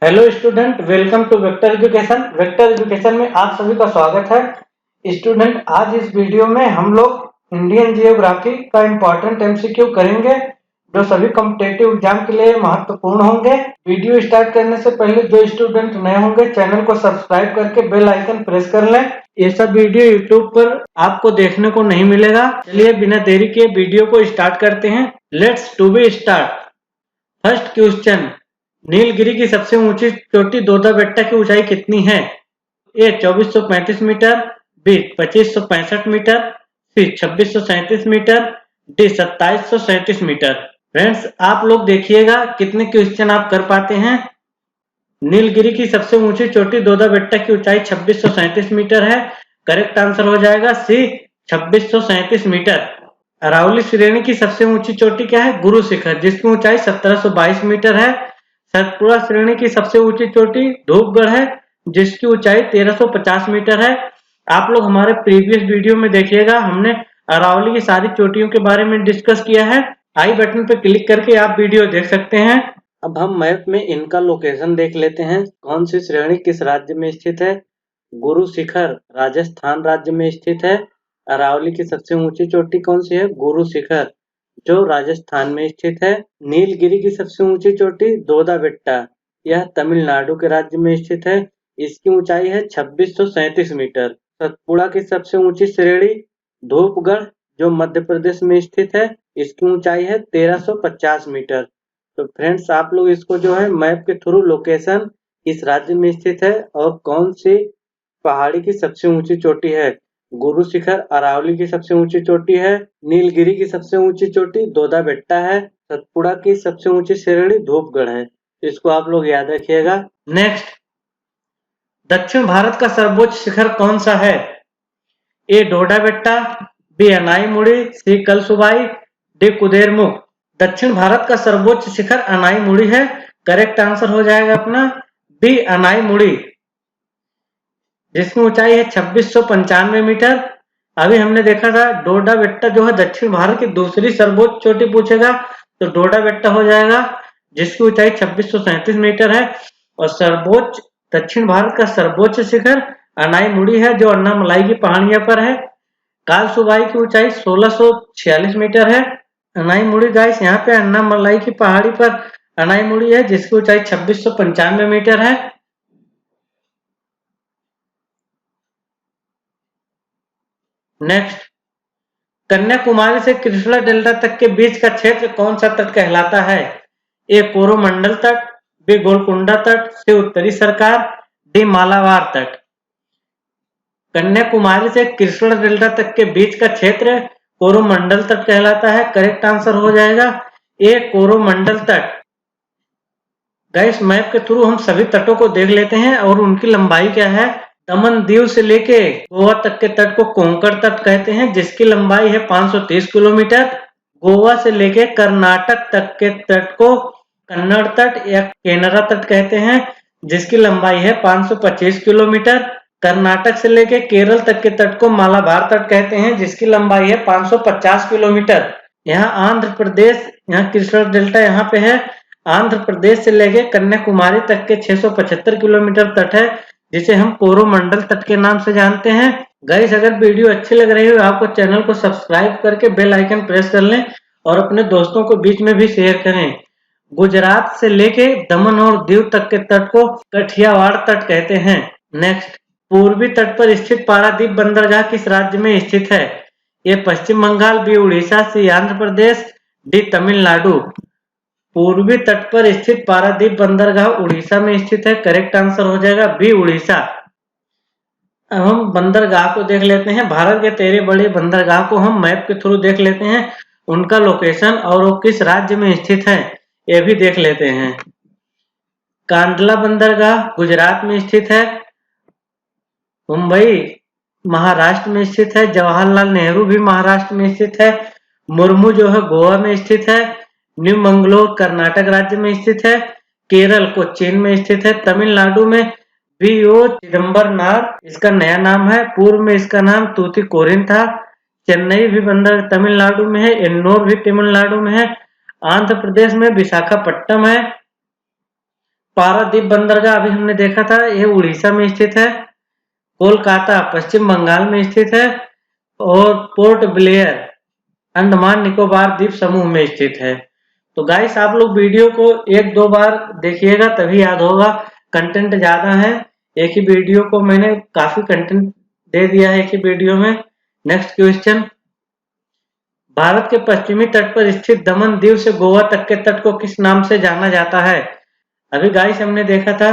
Hello student, welcome to vector education. Vector education में आप सभी का स्वागत है। स्टूडेंट, आज इस वीडियो में हम लोग इंडियन जियोग्राफी का इम्पोर्टेंट एमसीक्यू करेंगे जो सभी कॉम्पिटिटिव एग्जाम के लिए महत्वपूर्ण होंगे। वीडियो स्टार्ट करने से पहले जो स्टूडेंट नए होंगे चैनल को सब्सक्राइब करके बेल आइकन प्रेस कर लें। ये सब वीडियो यूट्यूब पर आपको देखने को नहीं मिलेगा। चलिए बिना देरी के वीडियो को स्टार्ट करते हैं। Let's to be start. First question, Nilgiri की सबसे ऊंची चोटी दोदा बेट्टा की ऊंचाई कितनी है? ए 2435 मीटर, बी 2565 मीटर, सी 2637 मीटर, डी 2737 मीटर। फ्रेंड्स, आप लोग देखिएगा कितने क्वेश्चन आप कर पाते हैं। नीलगिरी की सबसे ऊंची चोटी दोदा बेट्टा की ऊंचाई 2637 मीटर है। करेक्ट आंसर हो जाएगा सी 2637 मीटर। अरावली श्रेणी की सबसे ऊंची चोटी क्या है? गुरु शिखर, जिसकी ऊंचाई 1722 मीटर है। सतपुड़ा श्रेणी की सबसे ऊंची चोटी धूपगढ़ है, जिसकी ऊंचाई 1350 मीटर है। आप लोग हमारे प्रीवियस वीडियो में देखिएगा, हमने अरावली की सारी चोटियों के बारे में डिस्कस किया है। आई बटन पर क्लिक करके आप वीडियो देख सकते हैं। अब हम मैप में इनका लोकेशन देख लेते हैं। कौन सी श्रेणी किस राज्य में स्थित है? गुरु शिखर राजस्थान राज्य में स्थित है। अरावली की सबसे ऊंची चोटी कौन सी है? गुरु शिखर, जो राजस्थान में स्थित है। नीलगिरी की सबसे ऊंची चोटी दोदा बेट्टा, यह तमिलनाडु के राज्य में स्थित है। इसकी ऊंचाई है 2637 मीटर। सतपुड़ा की सबसे ऊंची श्रेणी धूपगढ़, जो मध्य प्रदेश में स्थित है, इसकी ऊंचाई है 1350 मीटर। तो फ्रेंड्स, आप लोग इसको जो है मैप के थ्रू लोकेशन किस राज्य में स्थित है और कौन सी पहाड़ी की सबसे ऊंची चोटी है। गुरु शिखर अरावली की सबसे ऊंची चोटी है। नीलगिरी की सबसे ऊंची चोटी दोदा बेट्टा है। सतपुड़ा की सबसे ऊंची श्रेणी धूपगढ़ है। इसको आप लोग याद रखिएगा। नेक्स्ट, दक्षिण भारत का सर्वोच्च शिखर कौन सा है? ए डोडा बेट्टा, बी अनाईमुड़ी, सी कलसुबाई, डी कुदेरमुख। दक्षिण भारत का सर्वोच्च शिखर अनाईमुड़ी है। करेक्ट आंसर हो जाएगा अपना बी अनाईमुड़ी, जिसकी ऊंचाई है 2695 मीटर। अभी हमने देखा था डोडा बेट्टा जो है दक्षिण भारत की दूसरी सर्वोच्च चोटी पूछेगा तो डोडा बेट्टा हो जाएगा, जिसकी ऊंचाई 2637 मीटर है। और सर्वोच्च दक्षिण भारत का सर्वोच्च शिखर अनाईमुड़ी है, जो अन्नामलाई की पहाड़ियों पर है। कालसुबाई की ऊंचाई 1646 मीटर है। अनाईमुड़ी गाइस यहाँ पे अन्नामलाई की पहाड़ी पर अनाईमुड़ी है, जिसकी ऊंचाई 2695 मीटर है। नेक्स्ट, कन्याकुमारी से कृष्णा डेल्टा तक के बीच का क्षेत्र कौन सा तट कहलाता है? ए कोरोमंडल तट, बी गोलकुंडा तट, सी उत्तरी सरकार, डी मालाबार तट। कन्याकुमारी से कृष्णा डेल्टा तक के बीच का क्षेत्र कोरोमंडल तट कहलाता है। करेक्ट आंसर हो जाएगा ए कोरोमंडल तट। गैस मैप के थ्रू हम सभी तटों को देख लेते हैं और उनकी लंबाई क्या है। दमन दीव से लेके गोवा तक के तट को कोंकण तट कहते हैं, जिसकी लंबाई है 530 किलोमीटर। गोवा से लेके कर्नाटक तक के तट को कन्नड़ तट या केनरा तट कहते हैं, जिसकी लंबाई है 525 किलोमीटर। कर्नाटक से लेके केरल तक के तट को मालाबार तट कहते हैं, जिसकी लंबाई है 550 किलोमीटर। यहाँ आंध्र प्रदेश, यहाँ कृष्णा डेल्टा यहाँ पे है। आंध्र प्रदेश से लेके कन्याकुमारी तक के 675 किलोमीटर तट है, जिसे हम कोरोमंडल तट के नाम से जानते हैं। गाइस, अगर वीडियो अच्छी लग रही हो आपको चैनल को सब्सक्राइब करके बेल आइकन प्रेस कर लें और अपने दोस्तों को बीच में भी शेयर करें। गुजरात से लेके दमन और दीव तक के तट को कठियावाड़ तट कहते हैं। नेक्स्ट, पूर्वी तट पर स्थित पारादीप बंदरगाह किस राज्य में स्थित है? ये पश्चिम बंगाल, बी उड़ीसा, सी आंध्र प्रदेश, डी तमिलनाडु। पूर्वी तट पर स्थित पारादीप बंदरगाह उड़ीसा में स्थित है। करेक्ट आंसर हो जाएगा बी उड़ीसा। अब हम बंदरगाह को देख लेते हैं। भारत के 13 बड़े बंदरगाह को हम मैप के थ्रू देख लेते हैं, उनका लोकेशन और वो किस राज्य में स्थित है ये भी देख लेते हैं। कांडला बंदरगाह गुजरात में स्थित है। मुंबई महाराष्ट्र में स्थित है। जवाहरलाल नेहरू भी महाराष्ट्र में स्थित है। मुर्मू जो है गोवा में स्थित है। न्यू मंगलोर कर्नाटक राज्य में स्थित है। केरल कोचीन में स्थित है। तमिलनाडु में वी.ओ. चिदम्बरनार इसका नया नाम है, पूर्व में इसका नाम तूतीकोरिन था। चेन्नई भी बंदर तमिलनाडु में है। एन्नोर भी तमिलनाडु में है। आंध्र प्रदेश में विशाखापट्टनम है। पारादीप बंदरगाह अभी हमने देखा था, यह उड़ीसा में स्थित है। कोलकाता पश्चिम बंगाल में स्थित है और पोर्ट ब्लेयर अंडमान निकोबार द्वीप समूह में स्थित है। तो गाइस आप लोग वीडियो को 1-2 बार देखिएगा तभी याद होगा। कंटेंट ज्यादा है, एक ही वीडियो को मैंने काफी कंटेंट दे दिया है एक ही वीडियो में। नेक्स्ट क्वेश्चन, भारत के पश्चिमी तट पर स्थित दमन दीव से गोवा तक के तट को किस नाम से जाना जाता है? अभी गाइस हमने देखा था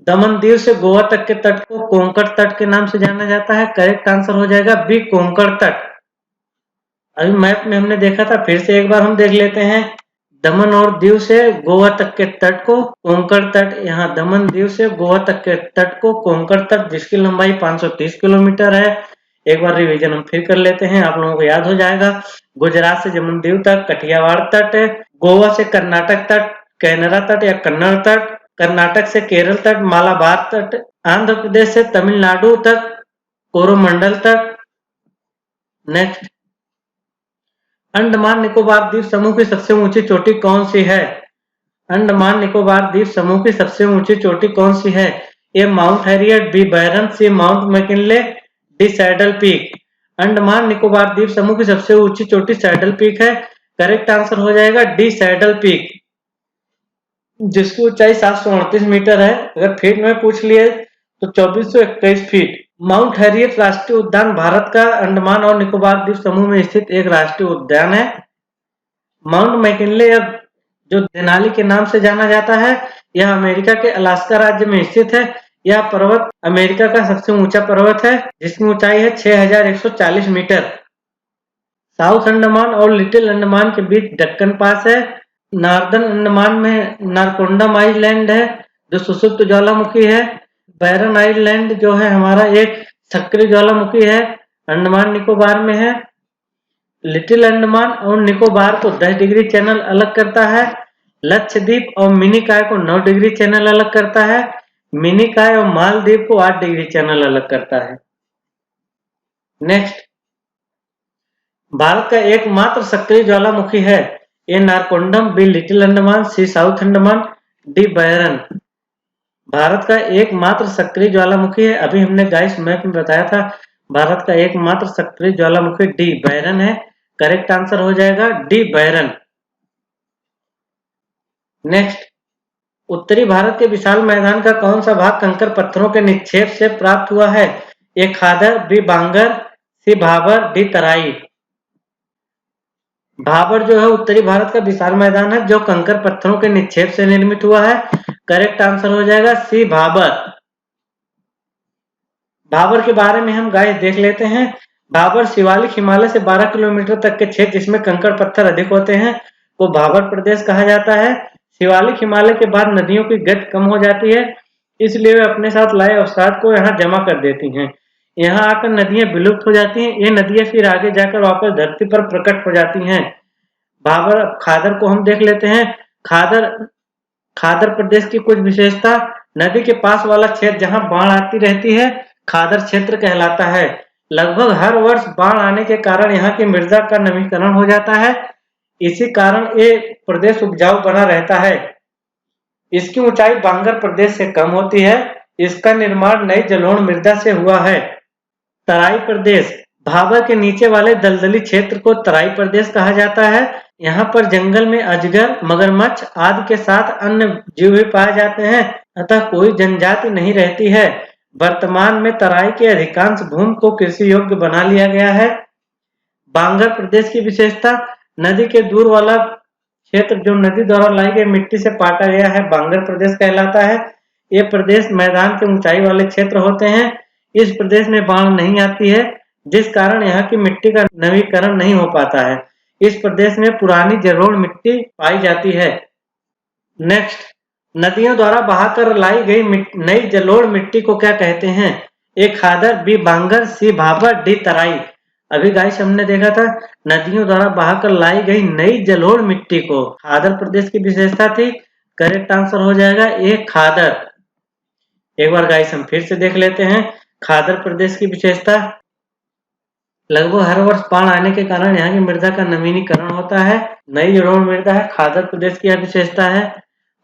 दमन दीव से गोवा तक के तट को कोंकण तट के नाम से जाना जाता है। करेक्ट आंसर हो जाएगा बी, कोंकण तट। अभी मैप में हमने देखा था, फिर से एक बार हम देख लेते हैं। दमन और दीव से गोवा तक के तट को कोंकण तट, यहाँ दमन दीव से गोवा तक के तट को कोंकण तट, जिसकी लंबाई 530 किलोमीटर है। एक बार रिवीजन हम फिर कर लेते हैं, आप लोगों को याद हो जाएगा। गुजरात से जमनदीव तक कठियावाड़ तट, गोवा से कर्नाटक तट, कैनरा तट या कन्नड़ तट, कर्नाटक से केरल तट, मालाबार तट, आंध्र प्रदेश से तमिलनाडु तक कोरोमंडल तट। नेक्स्ट, अंडमान निकोबार द्वीप समूह की सबसे ऊंची चोटी कौन सी है? अंडमान निकोबार द्वीप समूह की सबसे ऊंची चोटी कौन सी है? A Mount Harriet, B Barren, C Mount McKinley, D Saddle Peak. Andaman Nicobar द्वीप समूह की सबसे ऊंची चोटी सैडल पीक है। करेक्ट आंसर हो जाएगा डी, सैडल पीक, जिसकी ऊंचाई 738 मीटर है। अगर फीट में पूछ लिए तो 2421 फीट। माउंट हैरियट राष्ट्रीय उद्यान भारत का अंडमान और निकोबार द्वीप समूह में स्थित एक राष्ट्रीय उद्यान है। माउंट मैकिनले, जो देनाली के नाम से जाना जाता है, यह अमेरिका के अलास्का राज्य में स्थित है। यह पर्वत अमेरिका का सबसे ऊंचा पर्वत है, जिसकी ऊंचाई है 6140 मीटर। साउथ अंडमान और लिटिल अंडमान के बीच दक्कन पास है। नॉर्दर्न अंडमान में नारकोंडम आइलैंड है, जो सुषुप्त ज्वालामुखी है। बैरन आइलैंड जो है हमारा एक सक्रिय ज्वालामुखी है, अंडमान निकोबार में है। लिटिल अंडमान और निकोबार को 10 डिग्री चैनल अलग करता है। लक्षद्वीप और मिनिकॉय को 9 डिग्री चैनल अलग करता है। मिनिकॉय और मालदीव को 8 डिग्री चैनल अलग करता है। नेक्स्ट, भारत का एकमात्र सक्रिय ज्वालामुखी है। A Narcondam, B Little Andaman, C South Andaman, D Barren. Bharat का एकमात्र सक्रिय ज्वालामुखी है, अभी हमने गाइस मैप में बताया था, भारत का एकमात्र सक्रिय ज्वालामुखी डी बैरन है। करेक्ट आंसर हो जाएगा डी, बैरन। नेक्स्ट, उत्तरी भारत के विशाल मैदान का कौन सा भाग कंकड़ पत्थरों के निक्षेप से प्राप्त हुआ है? ए खादर, बी बांगर, सी भाबर, डी तराई। भाबर जो है उत्तरी भारत का विशाल मैदान है, जो कंकड़ पत्थरों के निक्षेप से निर्मित हुआ है। करेक्ट आंसर हो जाएगा सी, भाबर। भाबर के बारे में हम गाइस देख लेते हैं। भाबर शिवालिक हिमालय से 12 किलोमीटर तक के क्षेत्र जिसमें कंकड़ पत्थर अधिक होते हैं को भाबर प्रदेश कहा जाता है। शिवालिक हिमालय के बाद नदियों की गति कम हो जाती है, इसलिए वे अपने साथ लाए अवसाद को यहाँ जमा कर देती हैं। यहाँ आकर नदियां विलुप्त हो जाती हैं। ये नदियां फिर आगे जाकर वापस धरती पर प्रकट हो जाती हैं। भाबर, खादर को हम देख लेते हैं। खादर प्रदेश की कुछ विशेषता, नदी के पास वाला क्षेत्र जहां बाढ़ आती रहती है खादर क्षेत्र कहलाता है। लगभग हर वर्ष बाढ़ आने के कारण यहाँ की मृदा का नवीकरण हो जाता है, इसी कारण ये प्रदेश उपजाऊ बना रहता है। इसकी ऊंचाई बांगर प्रदेश से कम होती है। इसका निर्माण नई जलोढ़ मृदा से हुआ है। तराई प्रदेश, भाबर के नीचे वाले दलदली क्षेत्र को तराई प्रदेश कहा जाता है। यहाँ पर जंगल में अजगर, मगरमच्छ आदि के साथ अन्य जीव भी पाए जाते हैं, अतः कोई जनजाति नहीं रहती है। वर्तमान में तराई के अधिकांश भूमि को कृषि योग्य बना लिया गया है। बांगर प्रदेश की विशेषता, नदी के दूर वाला क्षेत्र जो नदी द्वारा लाई गई मिट्टी से पाटा गया है बांगर प्रदेश कहलाता है। ये प्रदेश मैदान के ऊंचाई वाले क्षेत्र होते हैं। इस प्रदेश में बाढ़ नहीं आती है, जिस कारण यहाँ की मिट्टी का नवीकरण नहीं हो पाता है। इस प्रदेश में पुरानी जलोढ़ मिट्टी पाई जाती है। नेक्स्ट, नदियों द्वारा बहाकर लाई गई नई जलोढ़ मिट्टी को क्या कहते हैं? ए खादर, बी बांगर, सी भाबर, डी तराई। अभी गाइस हमने देखा था नदियों द्वारा बहाकर लाई गई नई जलोढ़ मिट्टी को खादर प्रदेश की विशेषता थी। करेक्ट आंसर हो जाएगा ए, खादर। एक बार गाइस हम फिर से देख लेते हैं खादर प्रदेश की विशेषता। लगभग हर वर्ष बाढ़ आने के कारण यहाँ की मृदा का नवीनीकरण होता है, नई जलोढ़ मृदा है। खादर प्रदेश की यह विशेषता है।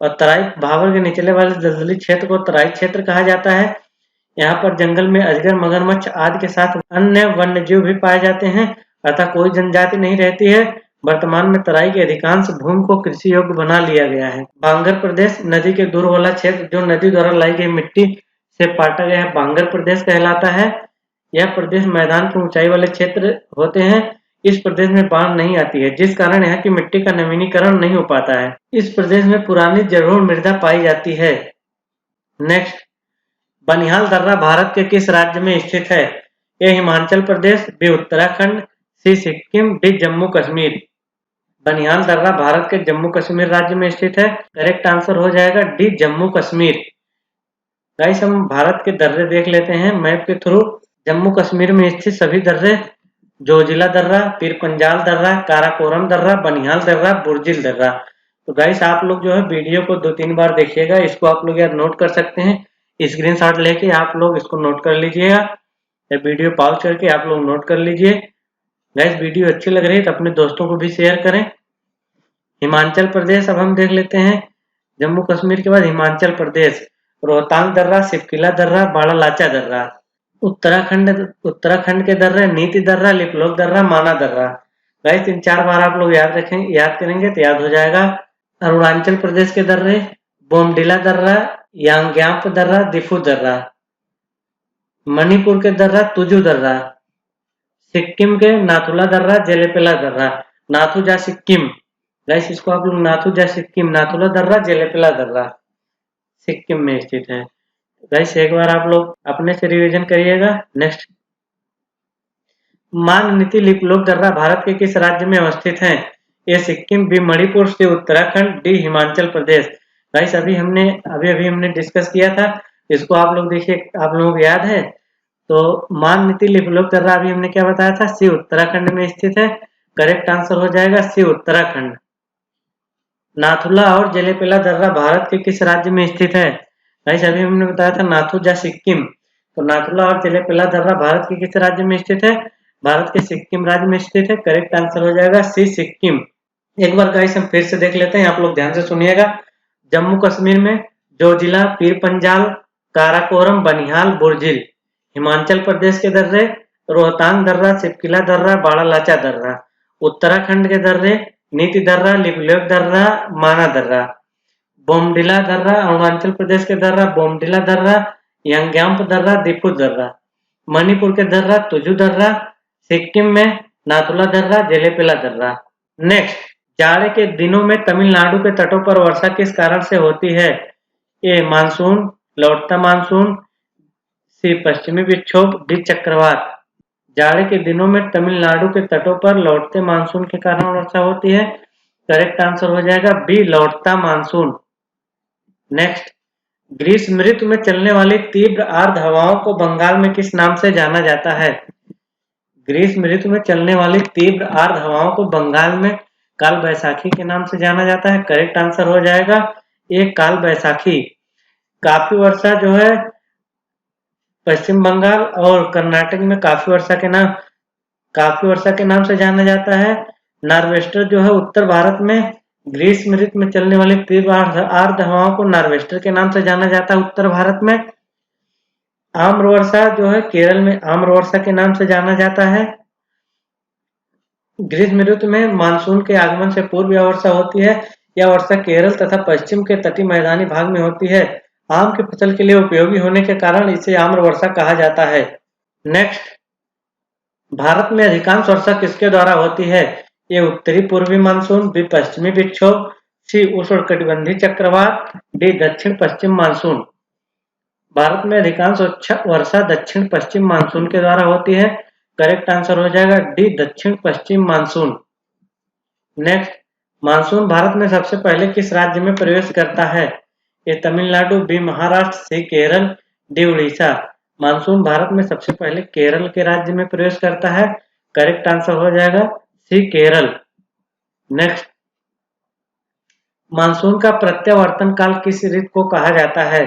और तराई भाबर के निचले वाले दलदली क्षेत्र को तराई क्षेत्र कहा जाता है। यहाँ पर जंगल में अजगर, मगरमच्छ आदि के साथ अन्य वन्यजीव भी पाए जाते हैं, अतः कोई जनजाति नहीं रहती है। वर्तमान में तराई की अधिकांश भूमि को कृषि योग्य बना लिया गया है। बांगर प्रदेश नदी के दूर वाला क्षेत्र जो नदी द्वारा लाई गई मिट्टी से पाटा गया है, बांगर प्रदेश कहलाता है। यह प्रदेश मैदान के ऊंचाई वाले क्षेत्र होते हैं। इस प्रदेश में बाढ़ नहीं आती है, जिस कारण यहाँ की मिट्टी का नवीनीकरण नहीं हो पाता है। इस प्रदेश में पुरानी जलोढ़ मृदा पाई जाती है। नेक्स्ट, बनिहाल दर्रा भारत के किस राज्य में स्थित है? ए हिमाचल प्रदेश, बी उत्तराखंड, सी सिक्किम, डी जम्मू कश्मीर। बनिहाल दर्रा भारत के जम्मू कश्मीर राज्य में स्थित है। करेक्ट आंसर हो जाएगा डी जम्मू कश्मीर। गाइस, हम भारत के दर्रे देख लेते हैं मैप के थ्रू। जम्मू कश्मीर में स्थित सभी दर्रे जोजिला दर्रा, पीर पंजाल दर्रा, काराकोरम दर्रा, बनिहाल दर्रा, बुर्जिल दर्रा। तो गाइस, आप लोग जो है वीडियो को 2-3 बार देखिएगा। इसको आप लोग यार नोट कर सकते हैं, स्क्रीनशॉट लेके आप लोग इसको नोट कर लीजिएगा या वीडियो पॉज करके आप लोग नोट कर लीजिए। गाइस, वीडियो अच्छी लग रही है तो अपने दोस्तों को भी शेयर करें। हिमाचल प्रदेश अब हम देख लेते हैं। जम्मू कश्मीर के बाद हिमाचल प्रदेश, रोहतांग दर्रा, सिपकिला दर्रा, बाड़ा लाचा दर्रा। उत्तराखंड के दर्रे नीति दर्रा, लिपलोक दर्रा, माना दर्रा। गाइस, 3-4 बार आप लोग याद करेंगे तो याद हो जाएगा। अरुणाचल प्रदेश के दर्रे बोमडिला दर्रा, यांग्यांप दर्रा, दिफू दर्रा। मणिपुर के दर्रा तुजू दर्रा। सिक्किम के नाथुला दर्रा, जेलेपेला दर्रा। नाथुजा सिक्किम। गाइस, इसको आप लोग नाथुजा सिक्किम, नाथुला दर्रा, जेलेपेला दर्रा सिक्किम में स्थित है। गाइस, एक बार आप लोग अपने से रिवीजन करिएगा। नेक्स्ट, माननीति लिपलोक दर्रा भारत के किस राज्य में अवस्थित है? ए सिक्किम, बी मणिपुर, सी उत्तराखंड, डी हिमाचल प्रदेश। गाइस, अभी हमने डिस्कस किया था, इसको आप लोग देखिए, आप लोगों को याद है? तो माननीति लिपलोक दर्रा अभी हमने क्या बताया था? सी उत्तराखंड में स्थित है। करेक्ट आंसर हो जाएगा सी उत्तराखंड। नाथुला और जेलेपेला दर्रा भारत के किस राज्य में स्थित है? गाइस, अभी हमने बताया था नाथुजा सिक्किम। तो नाथुला और जेलेपेला दर्रा भारत के किस राज्य में स्थित है? भारत के सिक्किम राज्य में स्थित है। करेक्ट आंसर हो जाएगा सी सिक्किम। एक बार गाइस हम फिर से देख लेते हैं, आप लोग ध्यान से सुनिएगा। जम्मू कश्मीर में जोजिला, पीर पंजाल, काराकोरम, बनिहाल, बुर्जिल। हिमाचल प्रदेश के दर्रे रोहतांग दर्रा, सिपकिला दर्रा, बाड़ा लाचा दर्रा। उत्तराखंड के दर्रे नीति दर्रा, लिपलोक दर्रा, माना दर्रा। बोमडिला दर्रा अरुणाचल प्रदेश के दर्रा बोमडिला दर्रा, यांग्यांप दर्रा, दिफू दर्रा। मणिपुर के दर्रा तुजू दर्रा, सिक्किम में नाथुला दर्रा, जेलेपेला दर्रा। नेक्स्ट, जाड़े के दिनों में तमिलनाडु के तटों पर वर्षा किस कारण से होती है? ए मानसून, लौटता मानसून, सी पश्चिमी विक्षोभ, डी चक्रवात। जाड़े के दिनों में तमिलनाडु के तटों पर लौटते मानसून के कारण वर्षा होती है। करेक्ट आंसर हो जाएगा बी लौटता मानसून। नेक्स्ट, ग्रीष्म ऋतु में चलने वाली तीव्र आर्द्र हवाओं को बंगाल में किस नाम से जाना जाता है? ग्रीष्म ऋतु में चलने वाली तीव्र आर्द्र हवाओं को बंगाल में काल बैसाखी के नाम से जाना जाता है। करेक्ट आंसर हो जाएगा ए काल बैसाखी। काफी वर्षा जो है पश्चिम बंगाल और कर्नाटक में काफी वर्षा के नाम से जाना जाता है। नॉर्वेस्टर जो है उत्तर भारत में ग्रीष्म ऋतु में चलने वाली तीव्र आर्द्र हवाओं को नॉर्वेस्टर के नाम से जाना जाता है उत्तर भारत में। आम्र वर्षा जो है केरल में आम्र वर्षा के नाम से जाना जाता है। ग्रीष्म ऋतु में मानसून के आगमन से पूर्व यह वर्षा होती है। यह वर्षा केरल तथा पश्चिम के तटीय मैदानी भाग में होती है। आम की फसल के लिए उपयोगी होने के कारण इसे आम्र वर्षा कहा जाता है। नेक्स्ट, भारत में अधिकांश वर्षा किसके द्वारा होती है? ए उत्तरी पूर्वी मानसून, बी पश्चिमी विक्षोभ, सी उष्णकटिबंधीय चक्रवात, डी दक्षिण पश्चिम मानसून। भारत में अधिकांश वर्षा दक्षिण पश्चिम मानसून के द्वारा होती है। करेक्ट आंसर हो जाएगा डी दक्षिण पश्चिम मानसून। नेक्स्ट, मानसून भारत में सबसे पहले किस राज्य में प्रवेश करता है? ए तमिलनाडु, बी महाराष्ट्र, सी केरल, डी उड़ीसा। मानसून भारत में सबसे पहले केरल के राज्य में प्रवेश करता है। करेक्ट आंसर हो जाएगा सी केरल। नेक्स्ट, मानसून का प्रत्यावर्तन काल किस ऋतु को कहा जाता है?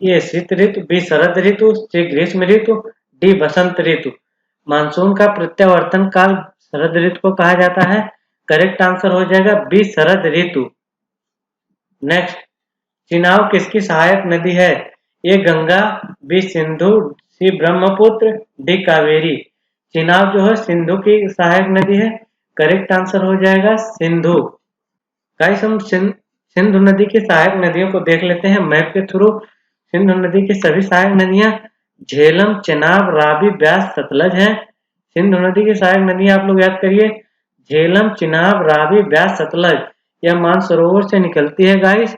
ए शीत ऋतु, बी शरद ऋतु, सी ग्रीष्म ऋतु, डी बसंत ऋतु। मानसून का प्रत्यावर्तन काल शरद ऋतु को कहा जाता है। करेक्ट आंसर हो जाएगा बी शरद ऋतु। नेक्स्ट, चिनाब किसकी सहायक नदी है? ए गंगा, बी सिंधु, सी ब्रह्मपुत्र, डी कावेरी। चिनाब जो है सिंधु की सहायक नदी है। करेक्ट आंसर हो जाएगा सिंधु। गाइस हम सिंधु नदी की सहायक नदियों को देख लेते हैं मैप के थ्रू। सिंधु नदी की सभी सहायक नदियां झेलम, चेनाब, रावी, ब्यास, सतलज हैं। सिंधु नदी की सहायक नदियां आप लोग याद करिए, झेलम, चिनाब, रावी, ब्यास, सतलज। यह मानसरोवर से निकलती है गाइस,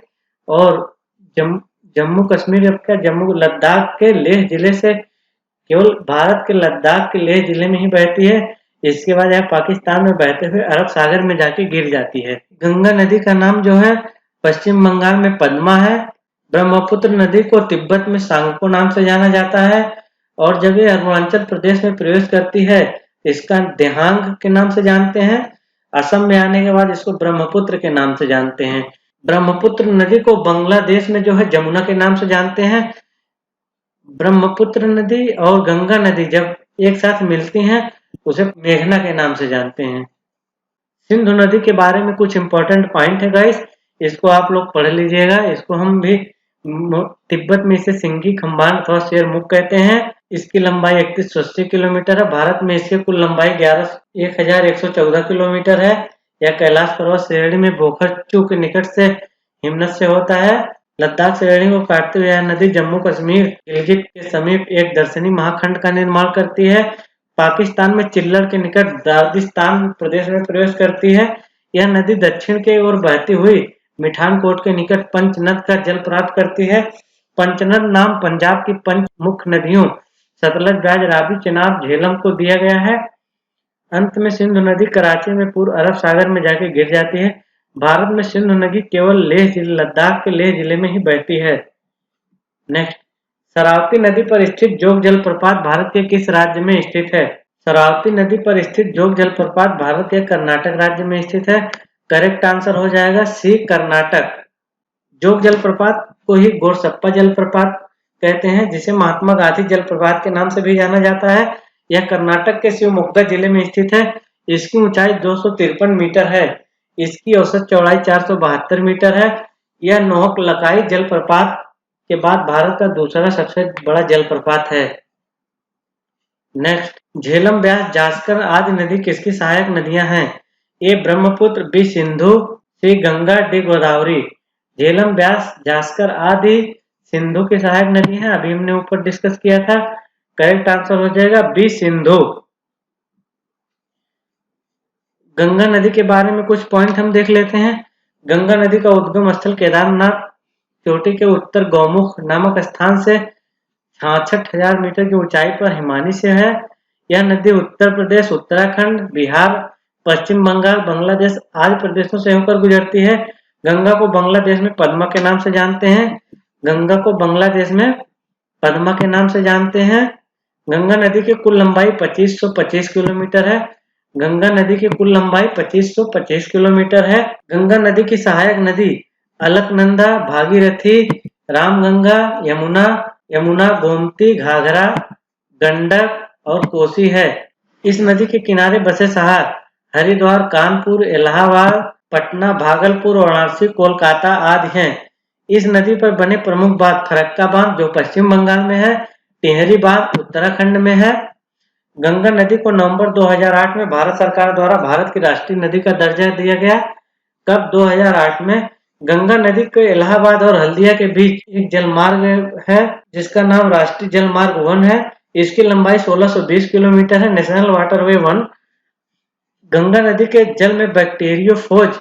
और जम्मू कश्मीर का जम्मू लद्दाख के लेह जिले से, केवल भारत के लद्दाख के लेह जिले में ही बहती है। इसके बाद यह पाकिस्तान में बहते हुए अरब सागर में जाके गिर जाती है। गंगा नदी का नाम जो है पश्चिम बंगाल में पद्मा है। ब्रह्मपुत्र नदी को तिब्बत में सांगपो नाम से जाना जाता है, और जब ये अरुणाचल प्रदेश में प्रवेश करती है इसका देहांग के नाम से जानते हैं। असम में आने के बाद इसको ब्रह्मपुत्र के नाम से जानते हैं। ब्रह्मपुत्र नदी को बांग्लादेश में जो है जमुना के नाम से जानते हैं। ब्रह्मपुत्र नदी और गंगा नदी जब एक साथ मिलती हैं उसे मेघना के नाम से जानते हैं। सिंधु नदी के बारे में कुछ इंपॉर्टेंट पॉइंट है गाइस, इसको आप लोग पढ़ लीजिएगा। इसको हम भी तिब्बत में इसे सिंगी खम्बान अथवा शेरमुख कहते हैं। इसकी लंबाई 3180 किलोमीटर है। भारत में इसकी कुल लंबाई 1114 किलोमीटर है। यह कैलाश पर्वत श्रेणी में बोखरचू के निकट से हिमनद से होता है। लद्दाख श्रेणी को काटते हुए यह नदी जम्मू कश्मीर गिलगित के समीप एक दर्शनी महाखंड का निर्माण करती है। पाकिस्तान में चिल्लर के निकट दार्दिस्तान प्रदेश में प्रवेश करती है। यह नदी दक्षिण की ओर बहती हुई मिठानकोट के निकट पंचनद का जल प्राप्त करती है। पंचनद नाम पंजाब की पंच मुख्य नदियों सतलज, ब्याज, रावी, चेनाब, झेलम को दिया गया है। अंत में सिंधु नदी कराची में पूर्व अरब सागर में जाके गिर जाती है। भारत में सिंधु नदी केवल लद्दाख के लेह जिले में ही बहती है। नेक्स्ट, शरावती नदी पर स्थित जोग जलप्रपात भारत के किस राज्य में स्थित है? शरावती नदी पर स्थित जोग जलप्रपात भारत के कर्नाटक राज्य में स्थित है। करेक्ट आंसर हो जाएगा सी, कर्नाटक। जोग जलप्रपात को ही गोरसप्पा जलप्रपात कहते हैं, जिसे महात्मा गांधी जलप्रपात के नाम से भी जाना जाता है। यह कर्नाटक के शिवमोग्गा जिले में स्थित है। इसकी ऊंचाई 253 मीटर है। इसकी औसत चौड़ाई 472 मीटर है। यह नोहक लकाई जलप्रपात के बाद भारत का दूसरा सबसे बड़ा जलप्रपात है। नेक्स्ट, झेलम, ब्यास, जास्कर आदि नदी किसकी सहायक नदियां हैं? ए ब्रह्मपुत्र, बी सिंधु, सी गंगा, डी गोदावरी। झेलम, ब्यास, जास्कर आदि सिंधु की सहायक नदी हैं, अभी हमने ऊपर डिस्कस किया था। करेक्ट आंसर हो जाएगा बी, सिंधु। गंगा नदी के बारे में कुछ पॉइंट हम देख लेते हैं। गंगा नदी का उद्गम स्थल केदारनाथ चोटी के उत्तर गौमुख नामक स्थान से 66,000 मीटर की ऊंचाई पर हिमानी से है। यह नदी उत्तर प्रदेश, उत्तराखंड, बिहार, पश्चिम बंगाल, बांग्लादेश आदि प्रदेशों से होकर गुजरती है। गंगा को बांग्लादेश में पद्मा के नाम से जानते हैं। गंगा को बांग्लादेश में पद्मा के नाम से जानते हैं। गंगा नदी की कुल लंबाई 2525 किलोमीटर है। गंगा नदी की कुल लंबाई 2525 किलोमीटर है। गंगा नदी की सहायक नदी अलकनंदा, भागीरथी, रामगंगा, यमुना, गोमती, घाघरा, गंडक और कोसी है। इस नदी के किनारे बसे शहर हरिद्वार, कानपुर, इलाहाबाद, पटना, भागलपुर, वाराणसी, कोलकाता आदि हैं। इस नदी पर बने प्रमुख बांध फरक्का बांध जो पश्चिम बंगाल में है, टिहरी बांध उत्तराखंड में है। गंगा नदी को नवंबर 2008 में भारत सरकार द्वारा भारत की राष्ट्रीय नदी का दर्जा दिया गया। कब? 2008 में। गंगा नदी के इलाहाबाद और हल्दिया के बीच एक जलमार्ग है जिसका नाम राष्ट्रीय जलमार्ग 1 है। इसकी लंबाई 1620 किलोमीटर है। National waterway 1। गंगा नदी के जल में बैक्टीरियोफेज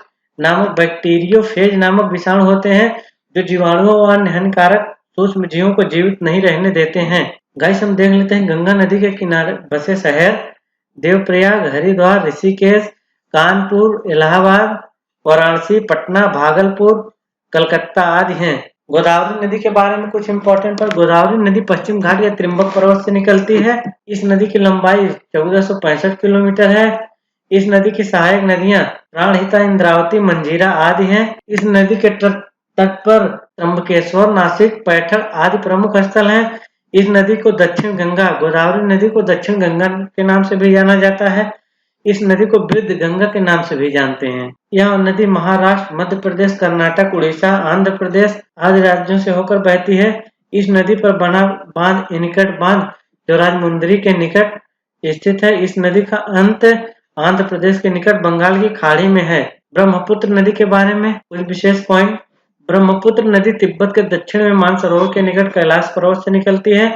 नामक विषाणु होते हैं जो जीवाणुओं व अन्य हानिकारक सूक्ष्म जीवों को जीवित नहीं रहने देते हैं। गाइस हम देख लेते हैं गंगा नदी के किनारे बसे शहर देवप्रयाग, हरिद्वार, ऋषिकेश, कानपुर, इलाहाबाद, वाराणसी, पटना, भागलपुर, कलकत्ता आदि हैं। गोदावरी नदी के बारे में कुछ इंपॉर्टेंट है। गोदावरी नदी पश्चिम घाट या त्रिम्बक पर्वत से निकलती है। इस नदी की लंबाई 1465 किलोमीटर है। इस नदी की सहायक नदियां प्राणहिता, इंद्रावती, मंजीरा आदि हैं। इस नदी के तट पर त्र्यंबकेश्वर, नासिक, पैठण आदि प्रमुख स्थल हैं। इस नदी को दक्षिण गंगा, गोदावरी नदी को दक्षिण गंगा के नाम से भी जाना जाता है। इस नदी को वृद्ध गंगा के नाम से भी जानते हैं। यह नदी महाराष्ट्र, मध्य प्रदेश, कर्नाटक, उड़ीसा, आंध्र प्रदेश आदि राज्यों से होकर बहती है। इस नदी पर बना बांध इनकट बांध जो राजमुंदरी के निकट स्थित है। इस नदी का अंत आंध्र प्रदेश के निकट बंगाल की खाड़ी में है। ब्रह्मपुत्र नदी के बारे में कुछ विशेष पॉइंट। ब्रह्मपुत्र नदी तिब्बत के दक्षिण में मानसरोवर के निकट कैलाश पर्वत से निकलती है।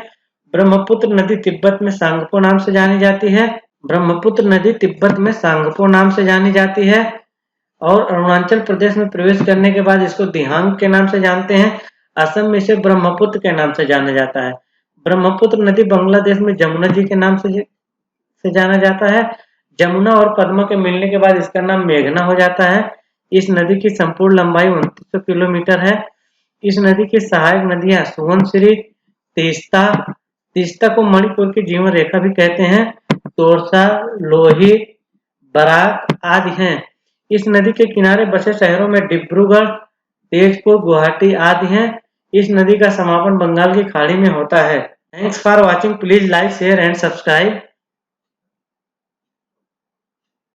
ब्रह्मपुत्र नदी तिब्बत में सांगपो नाम से जानी जाती है। ब्रह्मपुत्र नदी तिब्बत में सांगपो नाम से जानी जाती है और अरुणाचल प्रदेश में प्रवेश करने के बाद इसको दिहांग के नाम से जानते हैं। असम में इसे ब्रह्मपुत्र के नाम से जाना जाता है। ब्रह्मपुत्र नदी बांग्लादेश में जमुना जी के नाम से जाना जाता है। जमुना और पद्मा के मिलने के बाद इसका नाम मेघना हो जाता है। इस नदी की संपूर्ण लंबाई 2900 किलोमीटर है। इस नदी की सहायक नदियां सुवनसिरी, तीस्ता को मणिपुर की जीवन रेखा भी कहते हैं, तोरसा, लोहित, बराक आदि हैं। इस नदी के किनारे बसे शहरों में डिब्रूगढ़, तेजपुर, गुवाहाटी आदि हैं। इस नदी का समापन बंगाल की खाड़ी में होता है। Thanks for watching. Please like, share and subscribe.